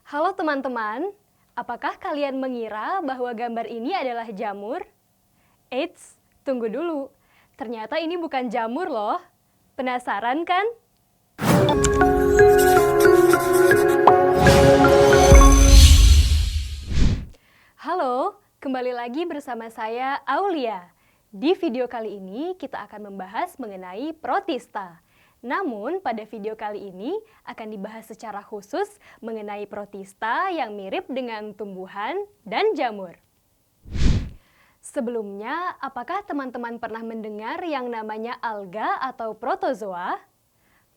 Halo teman-teman, apakah kalian mengira bahwa gambar ini adalah jamur? Eits, tunggu dulu. Ternyata ini bukan jamur loh. Penasaran kan? Halo, kembali lagi bersama saya Aulia. Di video kali ini kita akan membahas mengenai protista. Namun pada video kali ini akan dibahas secara khusus mengenai protista yang mirip dengan tumbuhan dan jamur. Sebelumnya, apakah teman-teman pernah mendengar yang namanya alga atau protozoa?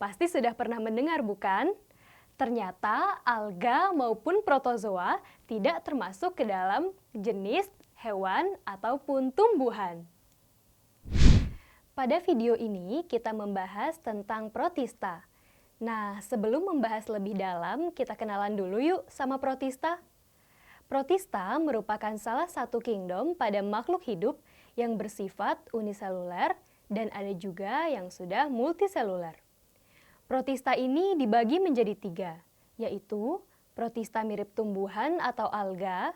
Pasti sudah pernah mendengar, bukan? Ternyata alga maupun protozoa tidak termasuk ke dalam jenis hewan ataupun tumbuhan. Pada video ini kita membahas tentang protista. Nah, sebelum membahas lebih dalam, kita kenalan dulu yuk sama protista. Protista merupakan salah satu kingdom pada makhluk hidup yang bersifat uniseluler dan ada juga yang sudah multiseluler. Protista ini dibagi menjadi 3, yaitu protista mirip tumbuhan atau alga,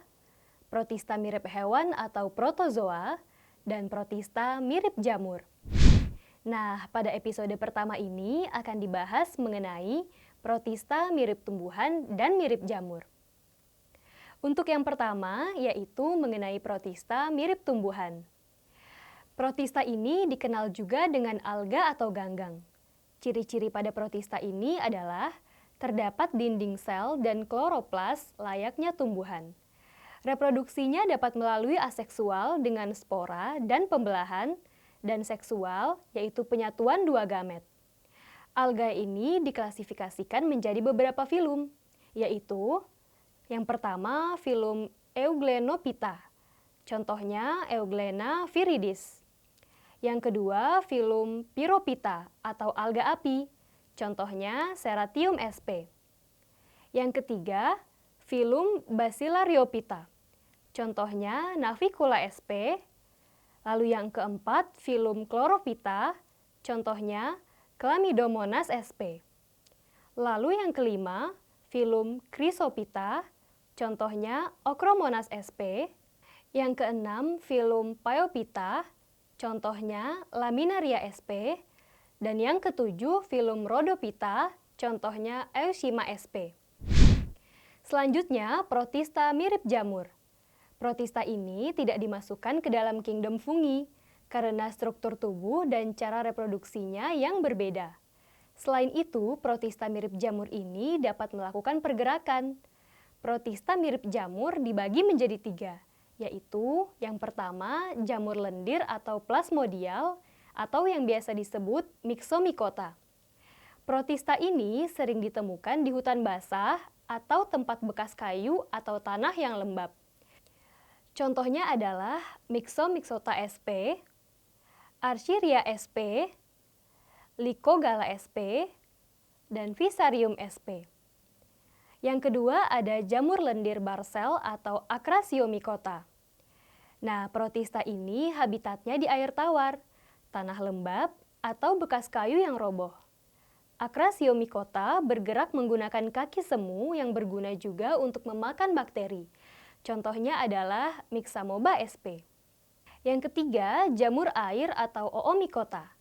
protista mirip hewan atau protozoa, dan protista mirip jamur. Nah, pada episode pertama ini akan dibahas mengenai protista mirip tumbuhan dan mirip jamur. Untuk yang pertama, yaitu mengenai protista mirip tumbuhan. Protista ini dikenal juga dengan alga atau ganggang. Ciri-ciri pada protista ini adalah terdapat dinding sel dan kloroplas layaknya tumbuhan. Reproduksinya dapat melalui aseksual dengan spora dan pembelahan, dan seksual yaitu penyatuan 2 gamet. Alga ini diklasifikasikan menjadi beberapa filum, yaitu yang pertama filum Euglenophyta, contohnya Euglena viridis. Yang kedua filum Pyrophyta atau alga api, contohnya Serratium sp. Yang ketiga filum Basilaryophyta, contohnya Navicula sp. Lalu yang keempat, filum Chlorophyta, contohnya Chlamydomonas sp. Lalu yang kelima, filum Chrysophyta, contohnya Ochromonas sp. Yang keenam, filum Phaeophyta, contohnya Laminaria sp. Dan yang ketujuh, filum Rhodophyta, contohnya Eushima sp. Selanjutnya, protista mirip jamur. Protista ini tidak dimasukkan ke dalam kingdom fungi karena struktur tubuh dan cara reproduksinya yang berbeda. Selain itu, protista mirip jamur ini dapat melakukan pergerakan. Protista mirip jamur dibagi menjadi 3, yaitu yang pertama jamur lendir atau plasmodial atau yang biasa disebut Myxomycota. Protista ini sering ditemukan di hutan basah atau tempat bekas kayu atau tanah yang lembab. Contohnya adalah Myxomycota sp, Archiria sp, Lycogala sp, dan Fusarium sp. Yang kedua ada jamur lendir barsel atau Acrasiomycota. Nah, protista ini habitatnya di air tawar, tanah lembab, atau bekas kayu yang roboh. Acrasiomycota bergerak menggunakan kaki semu yang berguna juga untuk memakan bakteri. Contohnya adalah Myxamoeba sp. Yang ketiga, jamur air atau Oomycota.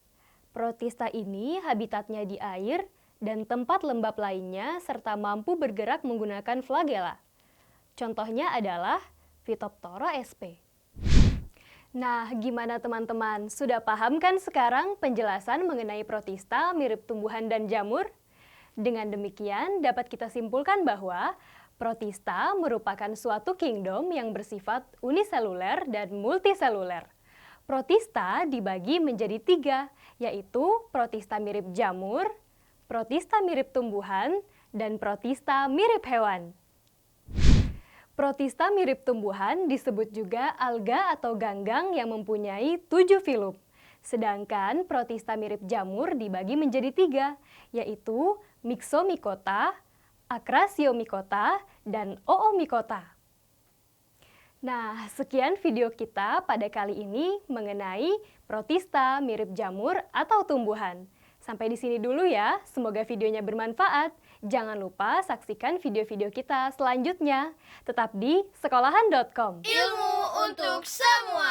Protista ini habitatnya di air dan tempat lembab lainnya serta mampu bergerak menggunakan flagela. Contohnya adalah Phytophthora sp. Nah, gimana teman-teman? Sudah paham kan sekarang penjelasan mengenai protista mirip tumbuhan dan jamur? Dengan demikian, dapat kita simpulkan bahwa protista merupakan suatu kingdom yang bersifat uniseluler dan multiseluler. Protista dibagi menjadi 3, yaitu protista mirip jamur, protista mirip tumbuhan, dan protista mirip hewan. Protista mirip tumbuhan disebut juga alga atau ganggang yang mempunyai 7 filum. Sedangkan protista mirip jamur dibagi menjadi 3, yaitu Myxomycota, Acrasiomycota, dan Oomycota. Nah, sekian video kita pada kali ini mengenai protista mirip jamur atau tumbuhan. Sampai di sini dulu ya, semoga videonya bermanfaat. Jangan lupa saksikan video-video kita selanjutnya. Tetap di sekolahan.com. Ilmu untuk semua.